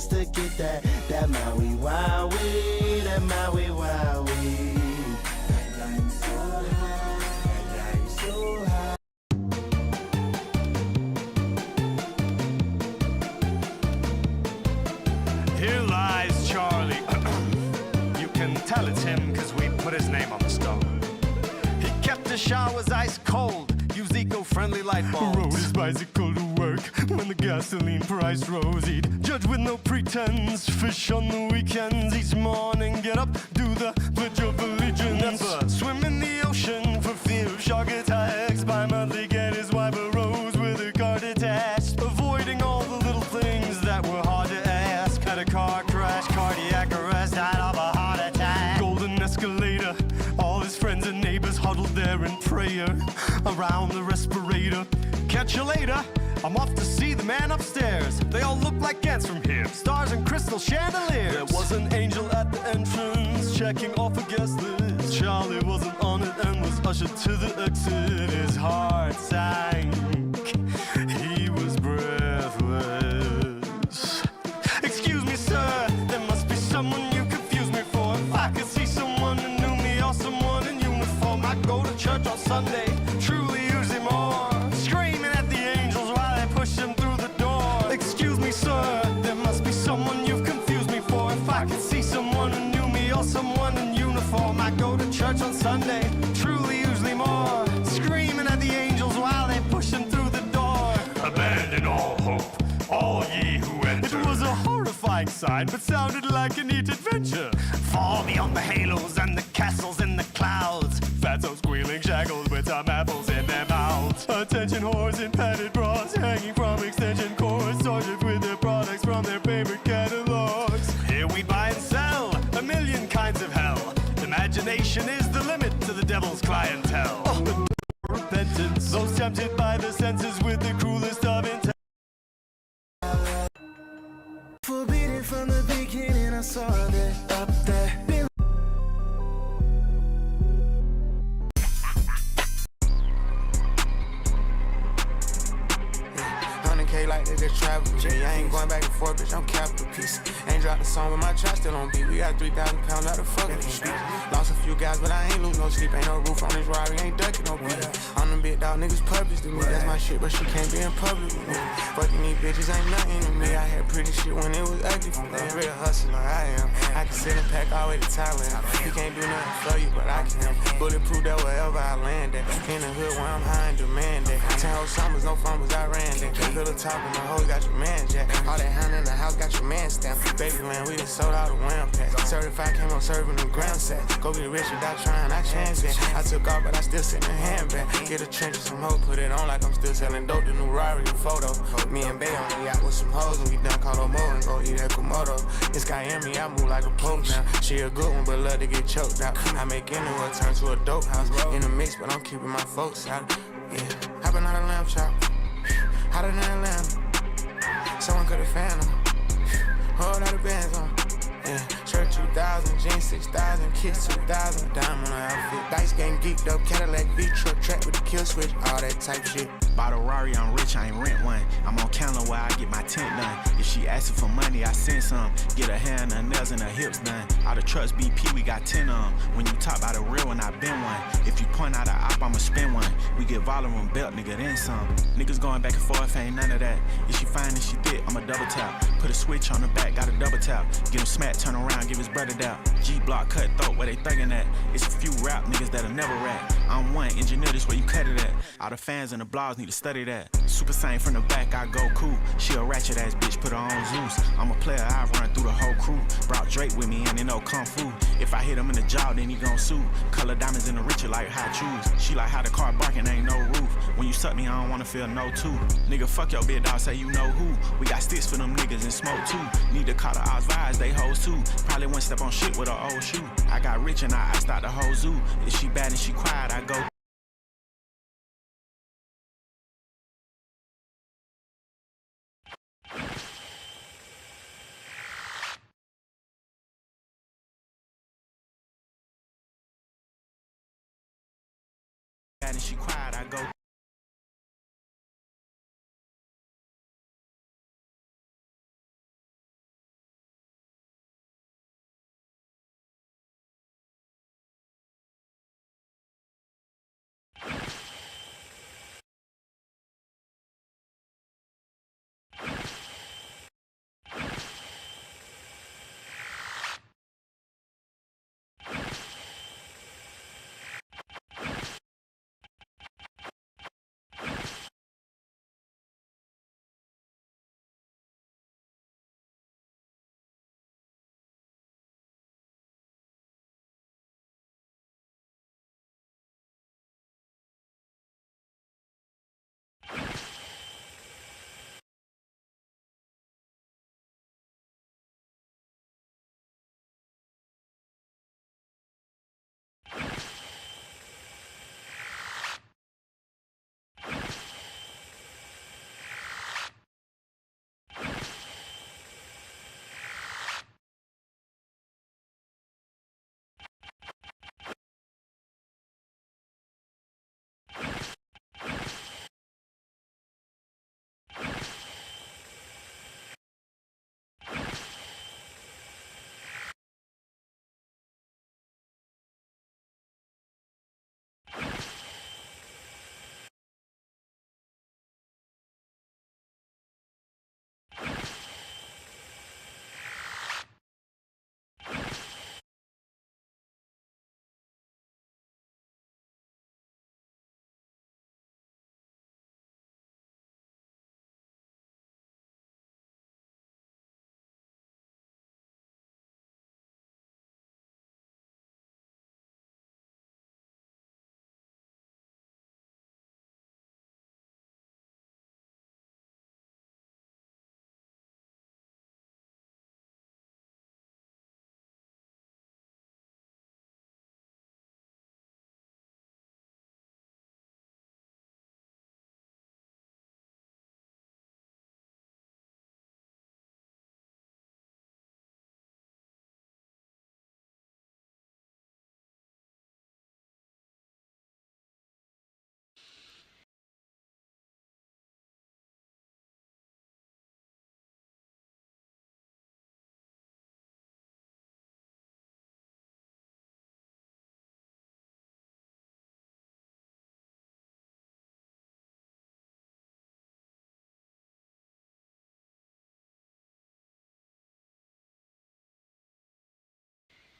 just to get that Maui Wowie, that Maui Wowie. I'm so high, I'm so high. Here lies Charlie. You can tell it's him because we put his name on the stone. He kept his showers ice cold, used eco-friendly light bulbs. Rode his bicycle to work when the gasoline price rose. He'd judge with no pretense, fish on the weekends. Each morning get up, do the Pledge of Allegiance. Never Swim in the ocean for fear of shark attacks. Bi-monthly get his wife a rose with a car detached. Avoiding all the little things that were hard to ask. Had a car crash, cardiac arrest, died of a heart attack. Golden escalator, all his friends and neighbors huddled there in prayer around the respirator. Catch you later. I'm off to see the man upstairs. They all look like ants from here. Stars and crystal chandeliers. There was an angel at the entrance, checking off a guest list. Charlie wasn't on it and was ushered to the exit. His heart sank, he was breathless. Excuse me, sir, there must be someone you confuse me for. If I could see someone who knew me or someone in uniform, I'd go to church on Sunday, truly usually more. Screaming at the angels while they push him through the door. Excuse me, sir, there must be someone you've confused me for. If I could see someone who knew me or someone in uniform, I'd go to church on Sunday, truly usually more. Screaming at the angels while they push him through the door. Abandon all hope, all ye who enter. It was a horrifying sight, but sounded like a neat adventure. Far beyond the halos and the castles in the clouds. Fatso squealing shackles with some apples in their mouths. Attention whores in padded bras hanging from extension cords, sorted with their products from their favorite catalogs. Here we buy and sell a million kinds of hell. Imagination is the limit to the devil's clientele. Oh, repentance, those tempted by the senses with the cruelest of intent. Forbidden from the beginning, I saw that up there. 100K like they just travel. I ain't going back and forth, bitch, I'm capital piece. Ain't dropped a song with my trap still on beat. We got 3,000 pounds out of fucking street. Lost a few guys, but I ain't lose no sleep. Ain't no roof on this Rari, ain't ducking no beat. I'm the big dog, niggas publish to me. That's my shit, but she can't be in public with me. Fucking these bitches ain't nothing to me. I had pretty shit when it was ugly for me. Real hustler, I am. I can sit and pack all the way to Thailand. You can't do nothing for you, but I can. Bulletproof that wherever I land at. In the hood where I'm high and demand that. 10 whole summers, no fumbles, I ran that. Pillow top and my hoes got your man jack. All that hound in the house got your man stamp. Babyland, we done sold out the wham pack. Certified came on serving them gram sacks. Go get rich without trying, I changed that. I took off, but I still sit in the handbag. Get a trench with some hoe, put it on like I'm still selling dope. The new Rari, the photo. Me and Bay on the yacht with some hoes, and we done call no more and go eat at Komodo. This guy in me, I move like a pope now. She a good one, but love to get choked out. I make into her turn to a dope house. In the mix, but I'm keeping my folks out. Yeah, hopping out a lamb chop. Hotter than Atlanta. Someone could've found them. Whole lot of bands on. Yeah, shirt 2,000, jeans 6,000, kicks 2,000, diamond on the outfit. Dice game geeked up, Cadillac V-truck, track with the kill switch, all that type shit. Bought a Rari, I'm rich, I ain't rent one. I'm on counter where I get my tent done. If she asking for money, I send some. Get her hair and her nails and her hips done. All the trucks BP, we got 10 on. When you talk about a real one, I been one. If you point out a op, I'ma spin one. We get volume on belt, nigga, then some. Niggas going back and forth, ain't none of that. If she fine and she thick, I'ma double tap. Put a switch on the back, got a double tap. Get him smacked, turn around, give his brother down. G-block, cut throat, where they thuggin' at. It's a few rap niggas that'll never rap. I'm one, engineer this where you cut it at. All the fans and the blogs need to study that. Super Saiyan from the back, I go cool. She a ratchet ass bitch, put her on Zeus. I'm a player, I run through the whole crew. Brought Drake with me and they know Kung Fu. If I hit him in the jaw, then he gon' sue. Color diamonds in the richer like high shoes. She like how the car barking, ain't no roof. When you suck me, I don't wanna feel no too. Nigga, fuck your bitch, dog, say you know who. We got sticks for them niggas and smoke too. Need to call the odds vibes, they hoes too. Probably wouldn't step on shit with her old shoe. I got rich and I iced out the whole zoo. If she bad and she quiet, I go and she quiet, I go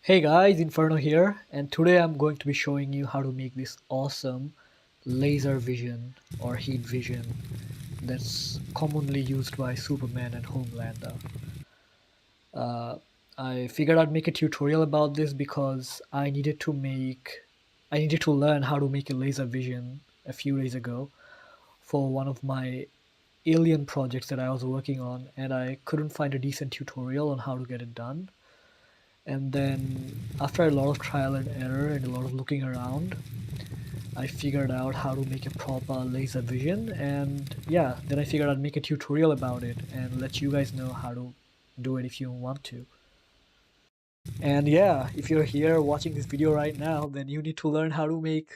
Hey guys, Inferno here, and today I'm going to be showing you how to make this awesome laser vision or heat vision that's commonly used by Superman and Homelander. Uh, I figured I'd make a tutorial about this because I needed to learn how to make a laser vision a few days ago for one of my alien projects that I was working on, and I couldn't find a decent tutorial on how to get it done. And then after a lot of trial and error and a lot of looking around, I figured out how to make a proper laser vision, and yeah, then I figured I'd make a tutorial about it and let you guys know how to do it if you want to. And yeah, if you're here watching this video right now, then you need to learn how to make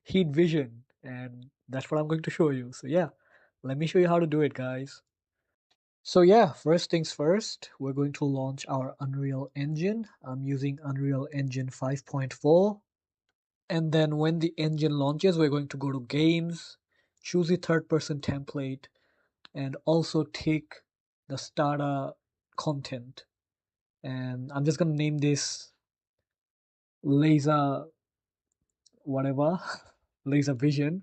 heat vision, and that's what I'm going to show you. So yeah, let me show you how to do it, guys. So yeah, first things first, we're going to launch our Unreal Engine. I'm using Unreal Engine 5.4. And then when the engine launches, we're going to go to Games, choose the third person template, and also take the starter content. And I'm just gonna name this laser whatever, laser vision.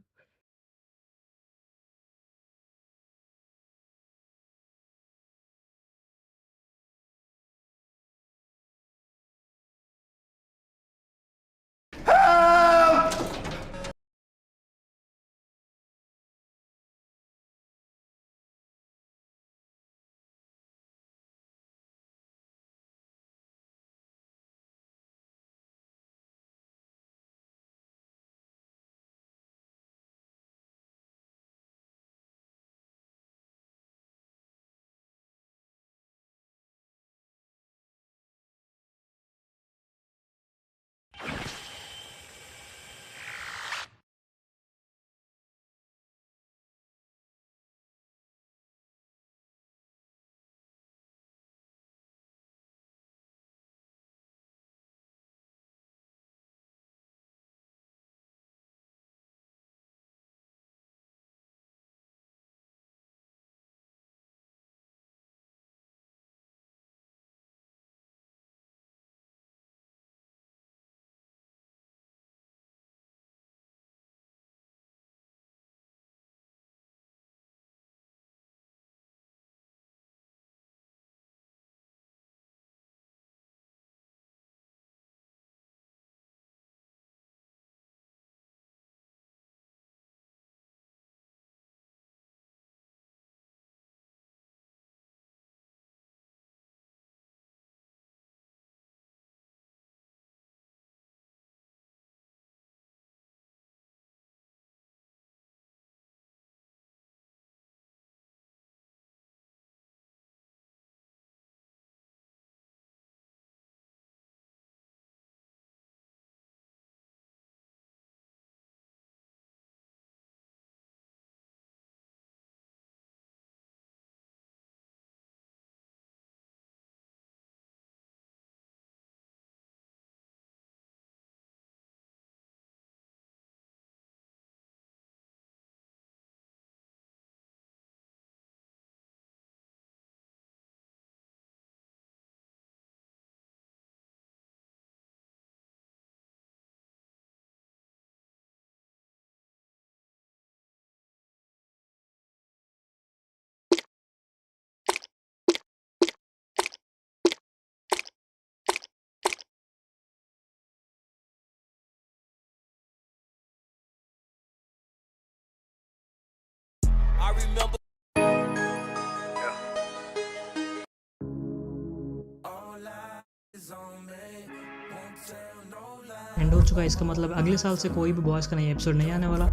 And हो चुका है, इसका मतलब अगले साल से कोई भी बॉयज़ का नया एपिसोड नहीं आने वाला।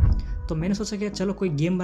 तो मैंने सोचा कि चलो कोई game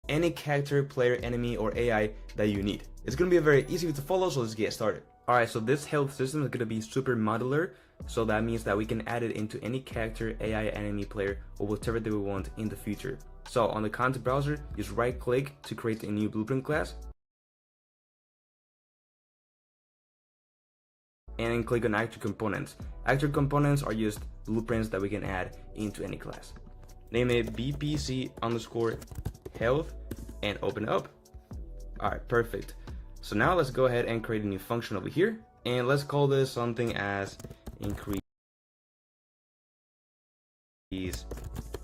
any character, player, enemy, or AI that you need. It's gonna be very easy to follow, so let's get started. Alright, so this health system is gonna be super modular, so that means that we can add it into any character, AI, enemy, player, or whatever that we want in the future. So on the content browser, just right click to create a new blueprint class, and then click on actor components. Actor components are just blueprints that we can add into any class. Name it bpc underscore health and open it up. Alright, perfect. So now let's go ahead and create a new function over here, and let's call this something as increase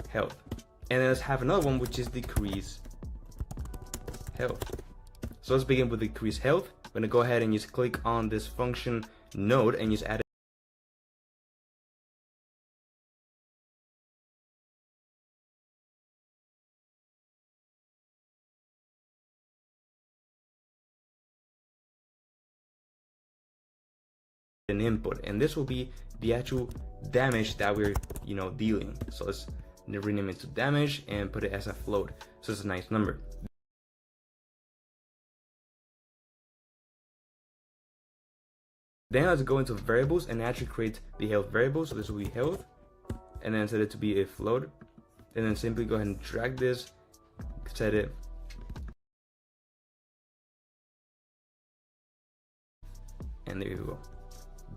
health. And then let's have another one which is decrease health. So let's begin with decrease health. I'm gonna go ahead and just click on this function node and just add an input, and this will be the actual damage that we're dealing. So let's rename it to damage and put it as a float, so it's a nice number. Then let's go into variables and actually create the health variable. So this will be health, and then set it to be a float, and then simply go ahead and drag this, set it, and there you go.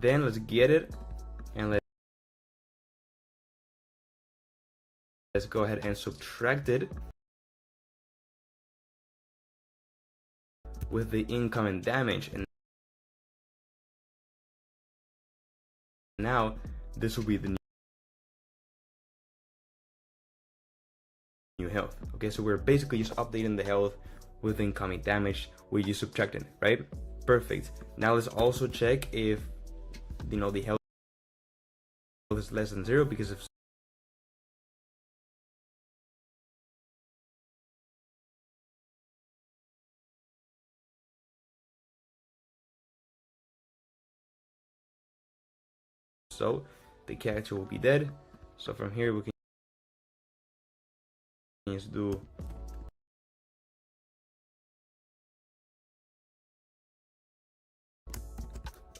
Then let's get it, and let's go ahead and subtract it with the incoming damage, and now this will be the new health. Okay, so we're basically just updating the health with incoming damage. We're just subtracting it, right? Perfect. Now let's also check if the health is less than 0, because if so, the character will be dead. So from here we can just do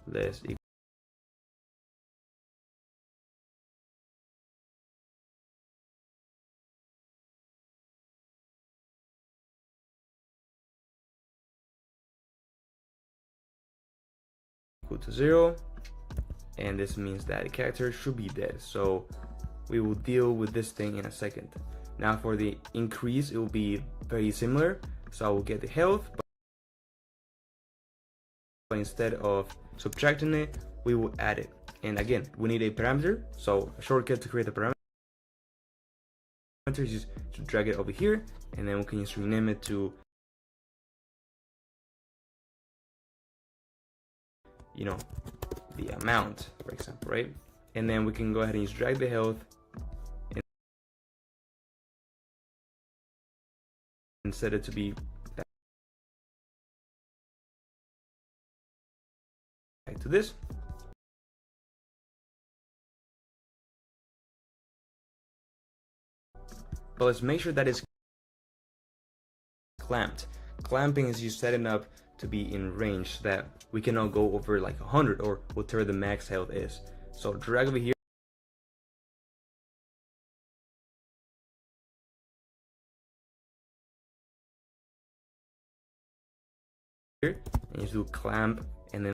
less equal to 0, and this means that the character should be dead. So we will deal with this thing in a second. Now for the increase, it will be very similar. So I will get the health, but instead of subtracting it, we will add it. And again, we need a parameter, so a shortcut to create a parameter is just to drag it over here, and then we can just rename it to the amount, for example, right? And then we can go ahead and just drag the health and set it to be back to this. But let's make sure that it's clamped. Clamping is you setting up to be in range so that we cannot go over like 100 or whatever the max health is. So drag over here, and just do clamp, and then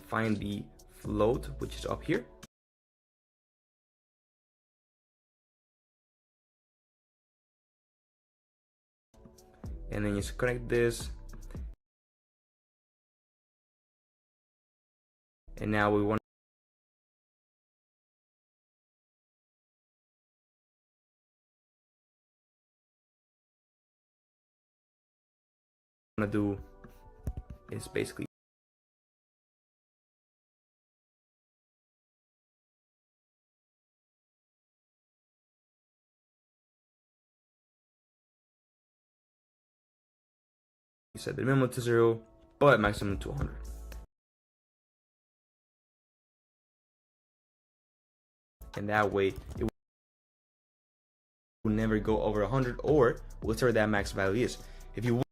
find the float, which is up here. And then just connect this, and now we want to do is basically set the minimum to 0, but maximum to 100. and that way it will never go over 100 or whatever that max value is. If you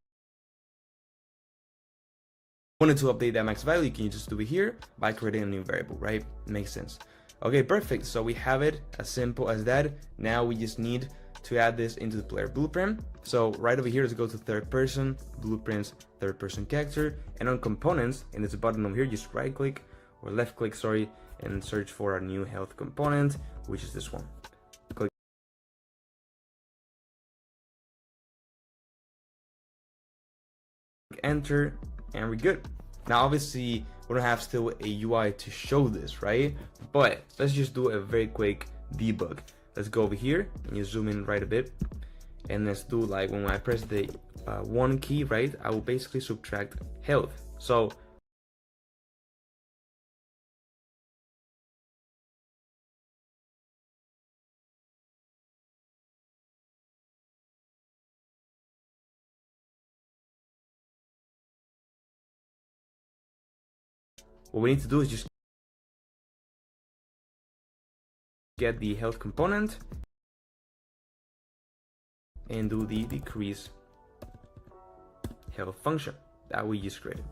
wanted to update that max value, you can just do it here by creating a new variable, right? Makes sense. Okay, perfect. So we have it as simple as that. Now we just need to add this into the player blueprint. So right over here, let's go to third person, blueprints, third person character, and on components, and there's a button over here, just right click or left click, sorry, and search for our new health component, which is this one. Click enter, and we're good. Now obviously we don't have still a UI to show this, right? But let's just do a very quick debug. Let's go over here and you zoom in right a bit, and let's do like when I press the 1 key, right, I will basically subtract health. So what we need to do is just get the health component and do the decrease health function that we just created,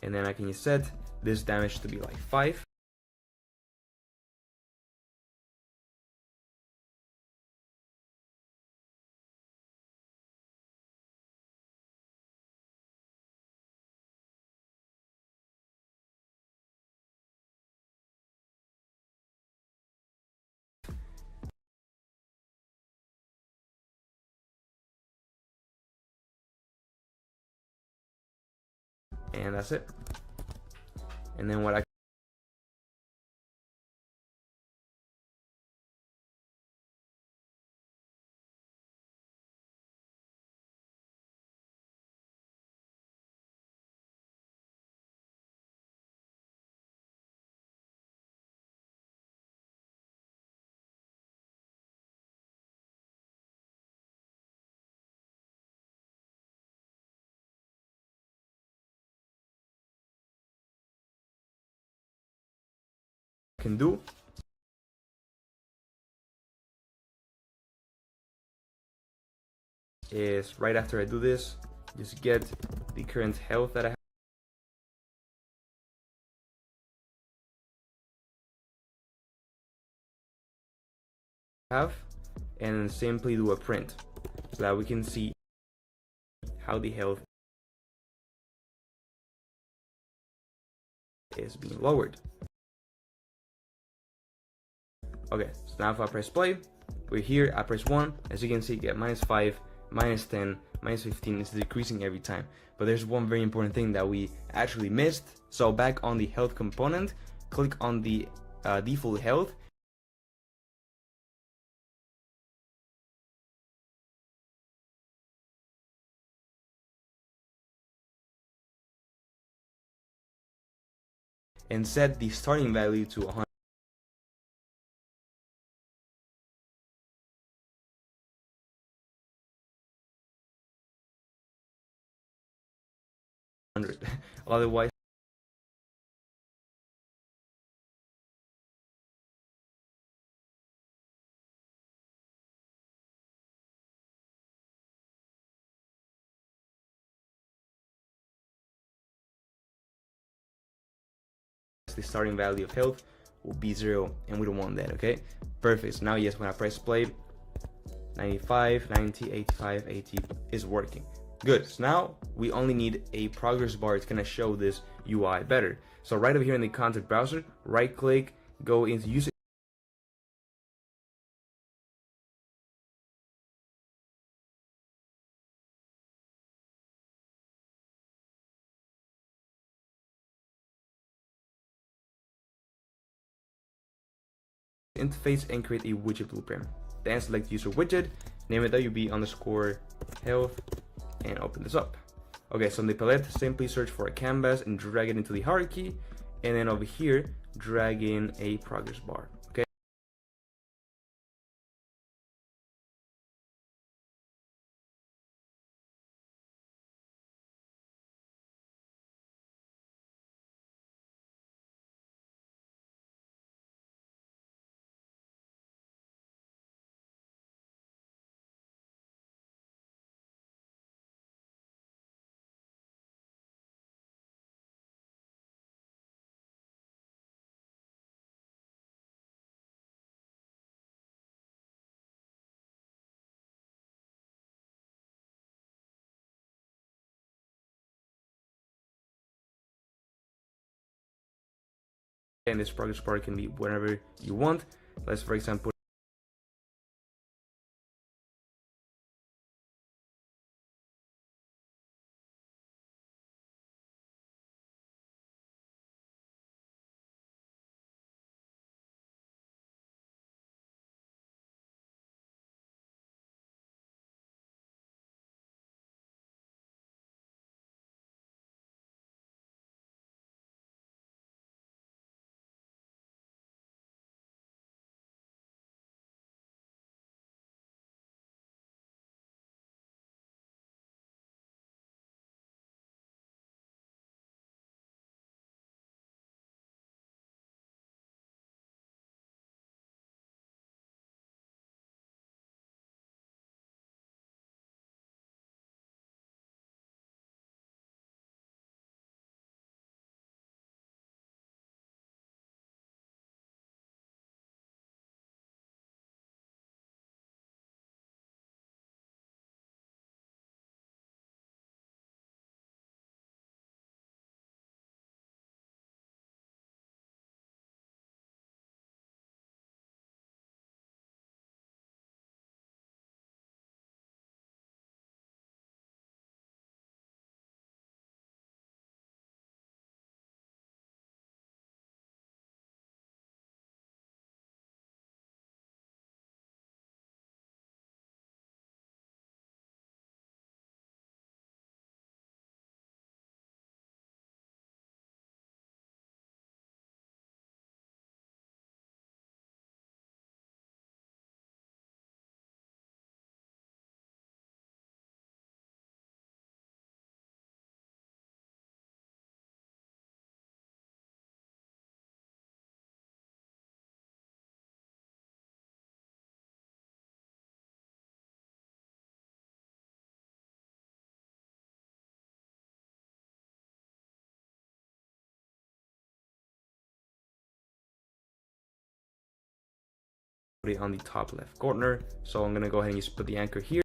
and then I can just set this damage to be like 5. And that's it. And then what I can do is right after I do this, just get the current health that I have, and simply do a print so that we can see how the health is being lowered. Okay, so now if I press play, we're here, I press 1, as you can see, get -5, -10, -15, it's decreasing every time. But there's one very important thing that we actually missed. So back on the health component, click on the default health, and set the starting value to 100. Otherwise the starting value of health will be 0, and we don't want that. Okay, perfect. So now yes, when I press play, 95, 90, 85, 80 is working. Good. So now we only need a progress bar. It's gonna show this UI better. So right over here in the content browser, right click, go into user interface and create a widget blueprint. Then select user widget, name it WB underscore health, and open this up. Okay, so in the palette, simply search for a canvas and drag it into the hierarchy, and then over here, drag in a progress bar. Okay. And this progress bar can be whatever you want. Let's, for example, put it on the top left corner. So I'm gonna go ahead and just put the anchor here.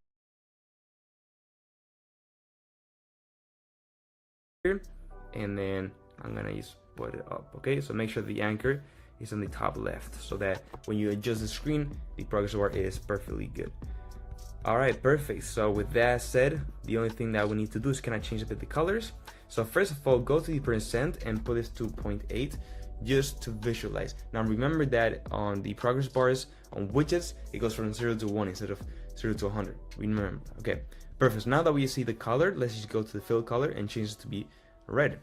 And then I'm gonna just put it up. Okay, so make sure the anchor is on the top left so that when you adjust the screen, the progress bar is perfectly good. All right, perfect. So with that said, the only thing that we need to do is kind of change a bit the colors. So first of all, go to the percent and put this to 0.8 just to visualize. Now remember that on the progress bars on widgets, it goes from 0 to 1 instead of 0 to 100. Remember, okay, perfect. So now that we see the color, let's just go to the fill color and change it to be red.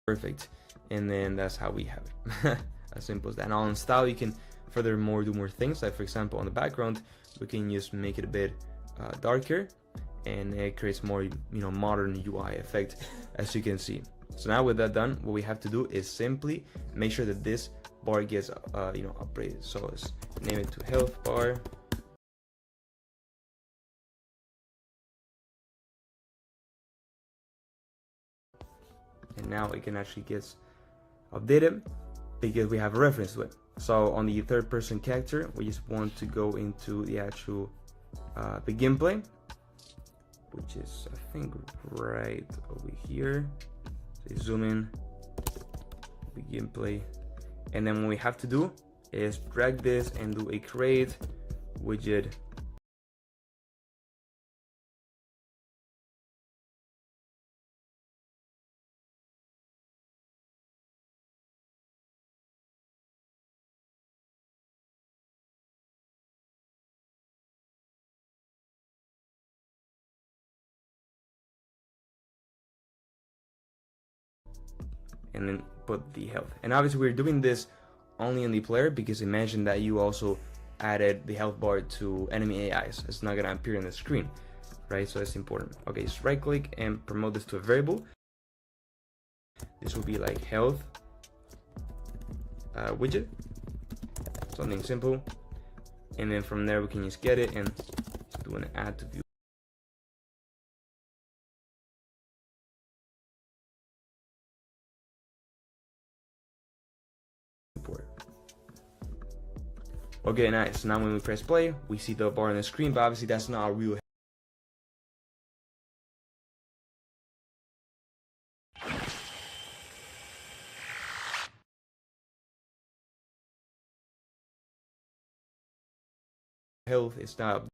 Perfect. And then that's how we have it. As simple as that. Now on style, you can furthermore do more things. Like for example, on the background, we can just make it a bit darker, and it creates more, modern UI effect, as you can see. So now with that done, what we have to do is simply make sure that this bar gets, upgraded. So let's name it to health bar. And now it can actually get updated because we have a reference to it. So on the third person character, we just want to go into the actual begin play, which is I think right over here. So zoom in, begin play, and then what we have to do is drag this and do a create widget. And then put the health. And obviously we're doing this only in the player because imagine that you also added the health bar to enemy AIs. It's not gonna appear on the screen, right? So it's important. Okay, just right click and promote this to a variable. This will be like health widget, something simple. And then from there we can just get it and do an add to view. Okay, nice. Now when we press play, we see the bar on the screen, but obviously that's not a real health. It's not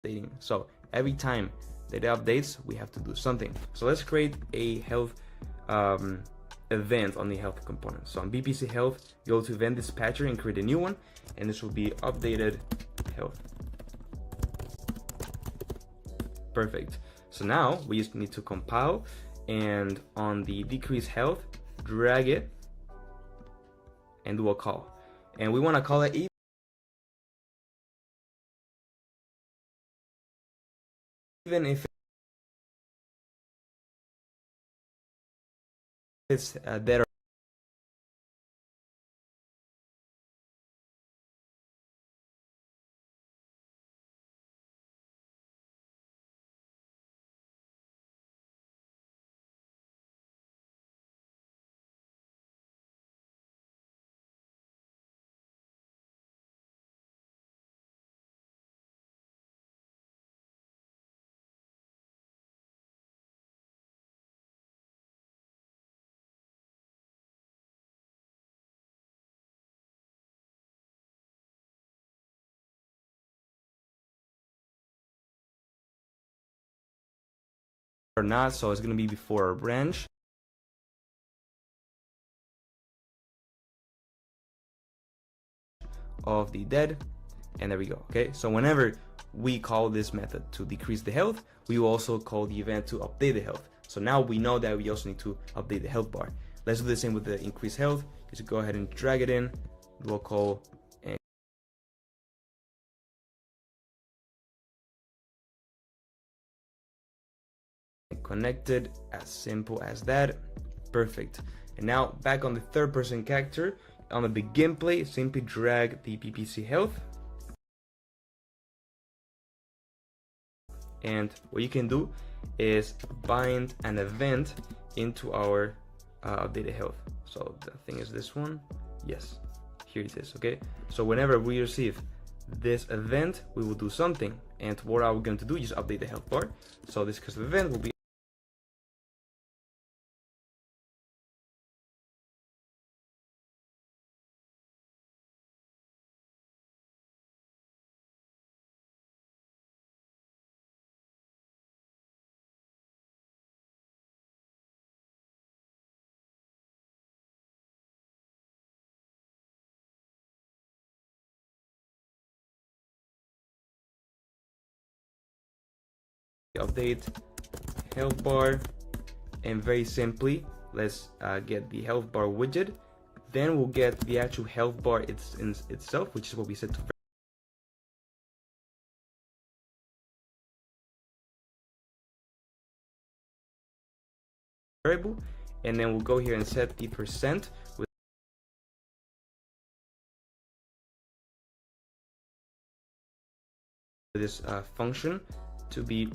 updating. So every time that it updates, we have to do something. So let's create a health event on the health component. So on BPC health, go to event dispatcher and create a new one, and this will be updated health. Perfect. So now we just need to compile, and on the decrease health, drag it and do a call. And we want to call it even if it's dead or not, so it's going to be before our branch. Of the dead, and there we go. Okay, so whenever we call this method to decrease the health, we will also call the event to update the health. So now we know that we also need to update the health bar. Let's do the same with the increase health. Just go ahead and drag it in, do a call, and connected. As simple as that. Perfect. And now back on the third person character, on the begin play, simply drag the PPC health, and what you can do is bind an event into our updated health. So the thing is this one, yes, here it is. Okay, so whenever we receive this event, we will do something, and what are we going to do? Just update the health bar. So this custom event will be update health bar, and very simply let's get the health bar widget. Then we'll get the actual health bar itself, which is what we set to variable, and then we'll go here and set the percent with this function to be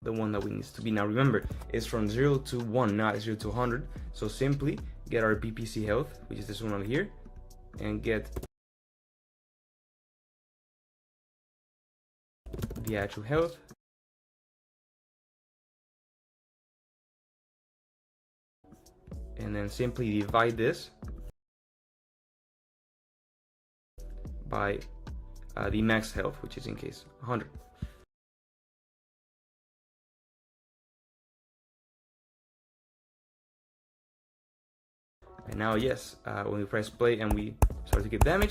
the one that we need to be. Now remember, it's from 0 to 1, not 0 to 100. So simply get our BPC health, which is this one over here, and get the actual health, and then simply divide this by the max health, which is in case 100. And now, yes, when we press play and we start to get damage,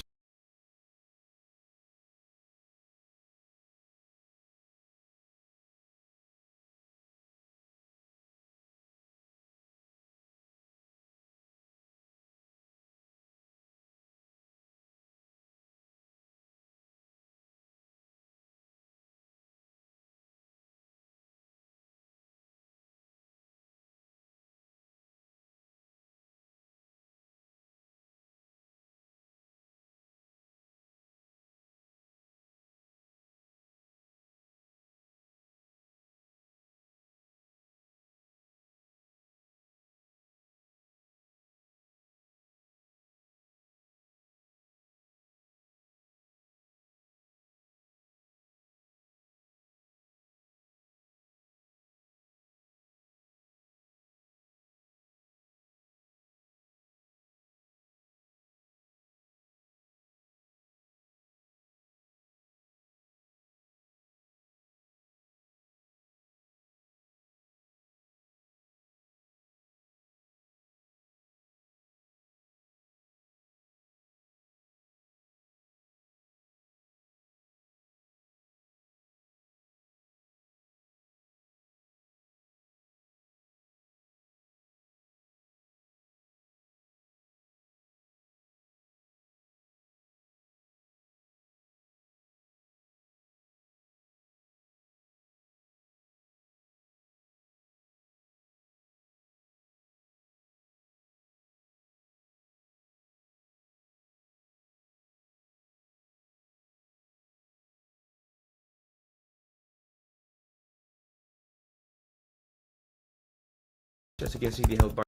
As you can see, the health bar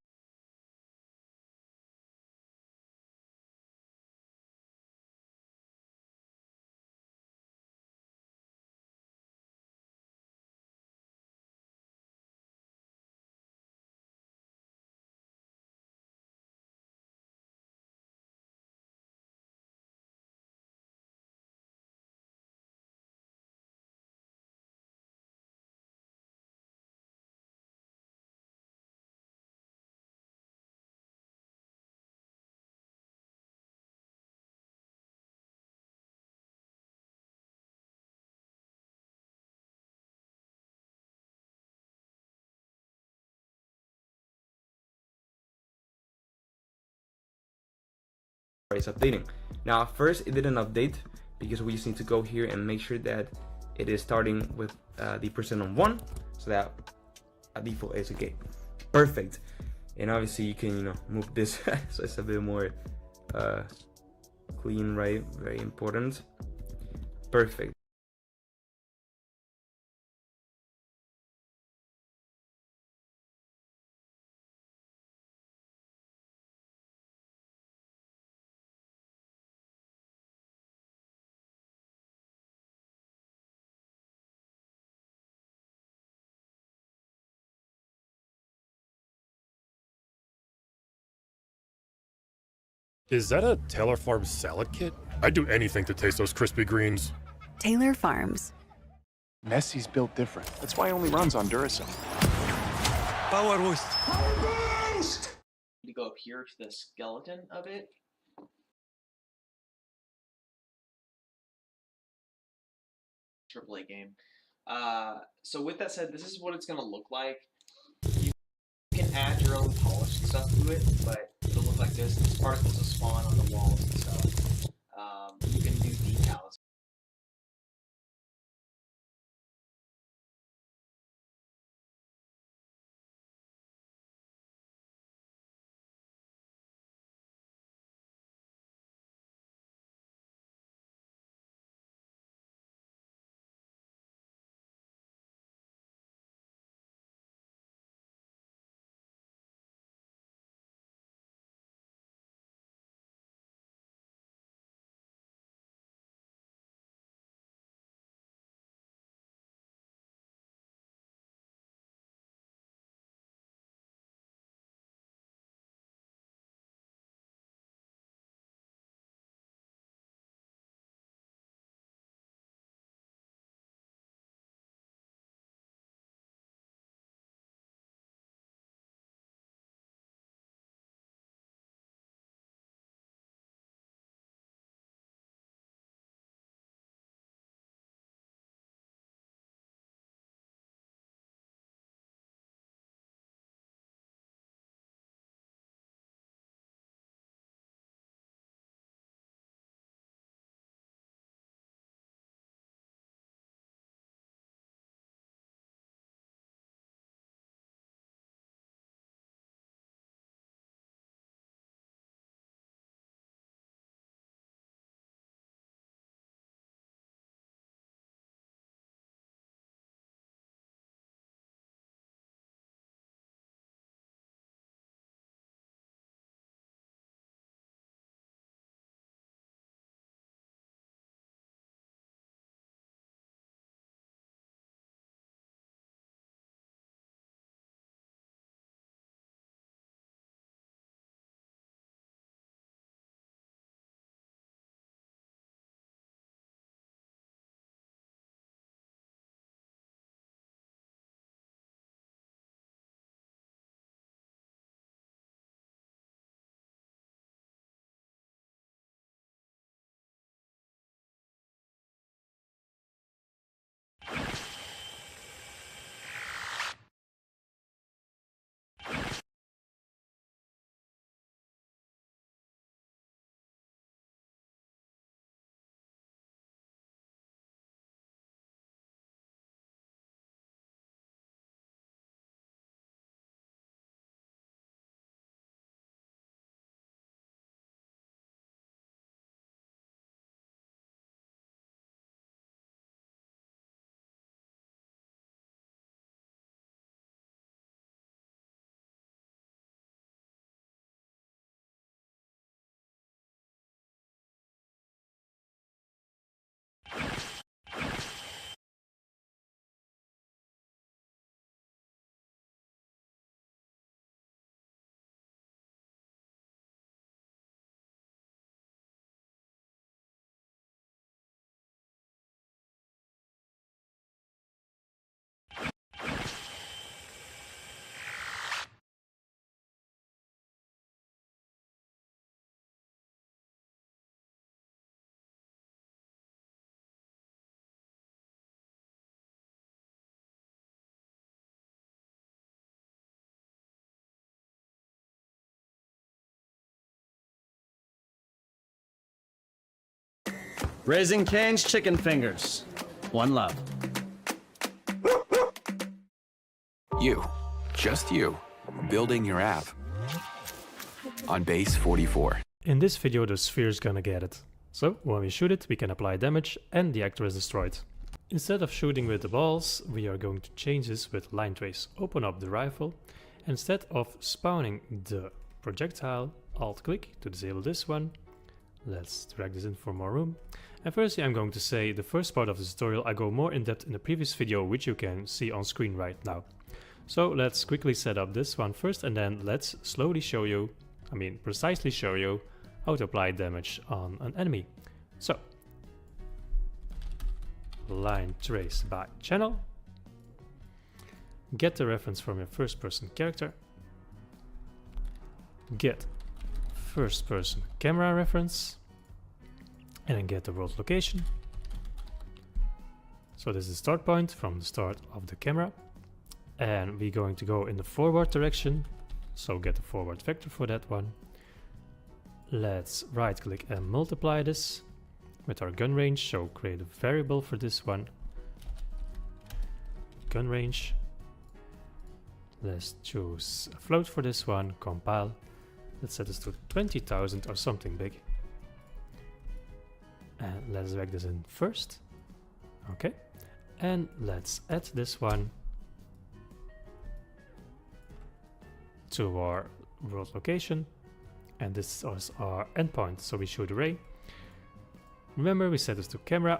is updating. Now at first it didn't update because we just need to go here and make sure that it is starting with the percent on 1, so that a default is okay. Perfect. And obviously you can, you know, move this so it's a bit more clean, right? Very important. Perfect. Is that a Taylor Farms salad kit? I'd do anything to taste those crispy greens. Taylor Farms. Messi's built different. That's why he only runs on Duracell. Power boost. To go up here to the skeleton of it. AAA game. So with that said, this is what it's gonna look like. You can add your own polished stuff to it, but it'll look like this. These particles will spawn on the walls and stuff. You can do decals. Raising Cane's chicken fingers. One love. You, just you, building your app on base 44. In this video the sphere is gonna get it. So when we shoot it we can apply damage and the actor is destroyed. Instead of shooting with the balls we are going to change this with line trace. Open up the rifle. Instead of spawning the projectile, alt click to disable this one. Let's drag this in for more room. And firstly I'm going to say the first part of the tutorial I go more in depth in the previous video, which you can see on screen right now. So let's quickly set up this one first and then let's slowly show you, precisely show you how to apply damage on an enemy. So, line trace by channel. Get the reference from your first person character. Get first person camera reference. And then get the world location. So this is the start point from the start of the camera. And we're going to go in the forward direction. So get the forward vector for that one. Let's right click and multiply this with our gun range. So create a variable for this one. Gun range. Let's choose a float for this one, compile. Let's set this to 20,000 or something big. And let's drag this in first. Okay. And let's add this one to our world location. And this is our endpoint, so we shoot array. Remember we set this to camera.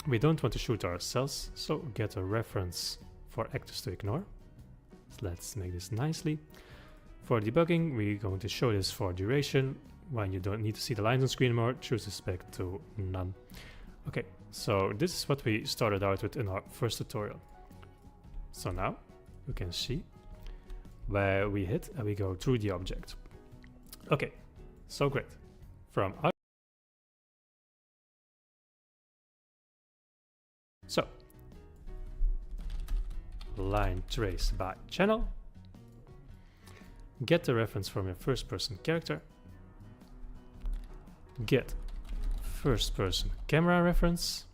We don't want to shoot ourselves, so get a reference for actors to ignore. Let's make this nicely. For debugging, we're going to show this for duration. When you don't need to see the lines on screen anymore, choose the spec to none. Okay, so this is what we started out with in our first tutorial. So now you can see where we hit and we go through the object. Okay, so great. From out. So line trace by channel. Get the reference from your first person character. Get first person camera reference.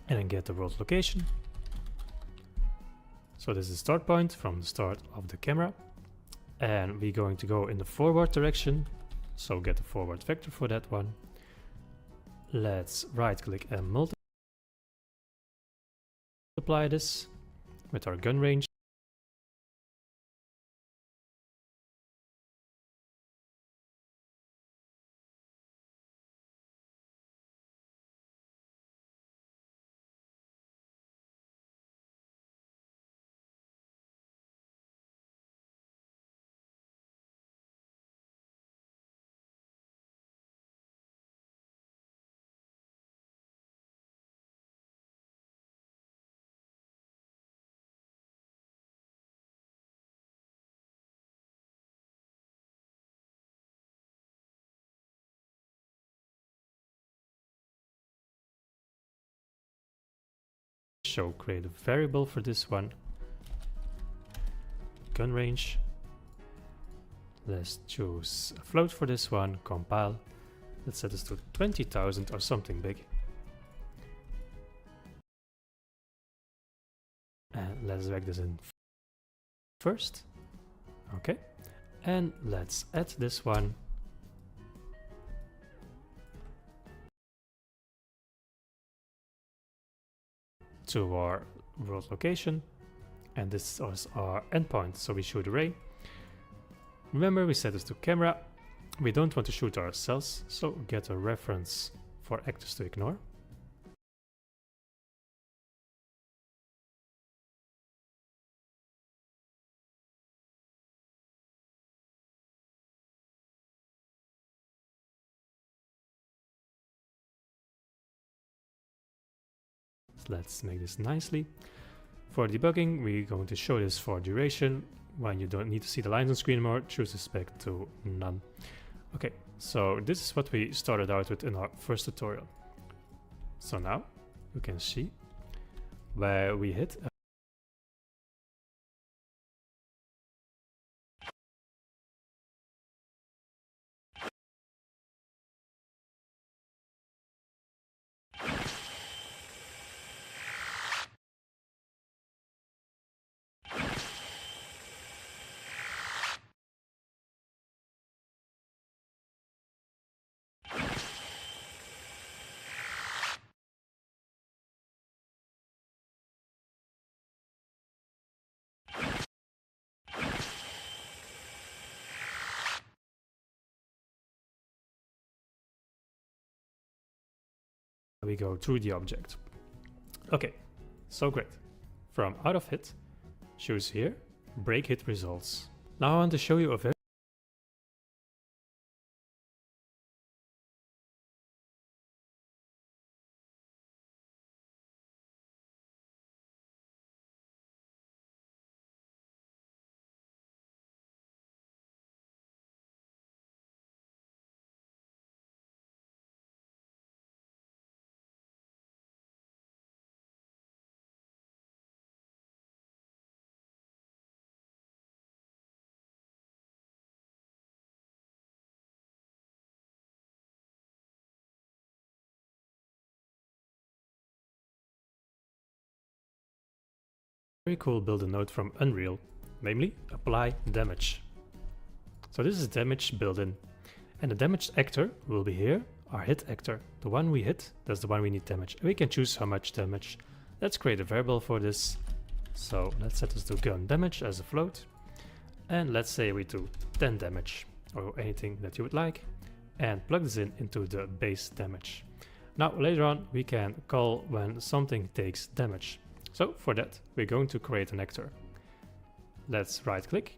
And then get the world location. So this is the start point from the start of the camera. And we're going to go in the forward direction. So get the forward vector for that one. Let's right click and multiply this with our gun range. So create a variable for this one. Gun range. Let's choose a float for this one, compile. Let's set this to 20,000 or something big. And let's drag this in first. Okay. And let's add this one to our world location. And this is our endpoint, so we shoot array. Remember we set this to camera. We don't want to shoot ourselves, so get a reference for actors to ignore. Let's make this nicely. For debugging, we're going to show this for duration. When you don't need to see the lines on screen anymore, choose the spec to none. Okay, so this is what we started out with in our first tutorial. So now you can see where we hit we go through the object. Okay, so great. From out of hit, choose here, break hit results. Now I want to show you a very cool build a node from Unreal, namely apply damage. So this is damage built-in, and the damage actor will be here, our hit actor. The one we hit, that's the one we need damage. And we can choose how much damage. Let's create a variable for this. So let's set this to gun damage as a float, and let's say we do 10 damage or anything that you would like, and plug this into the base damage. Now later on we can call when something takes damage. So for that, we're going to create an actor. Let's right click,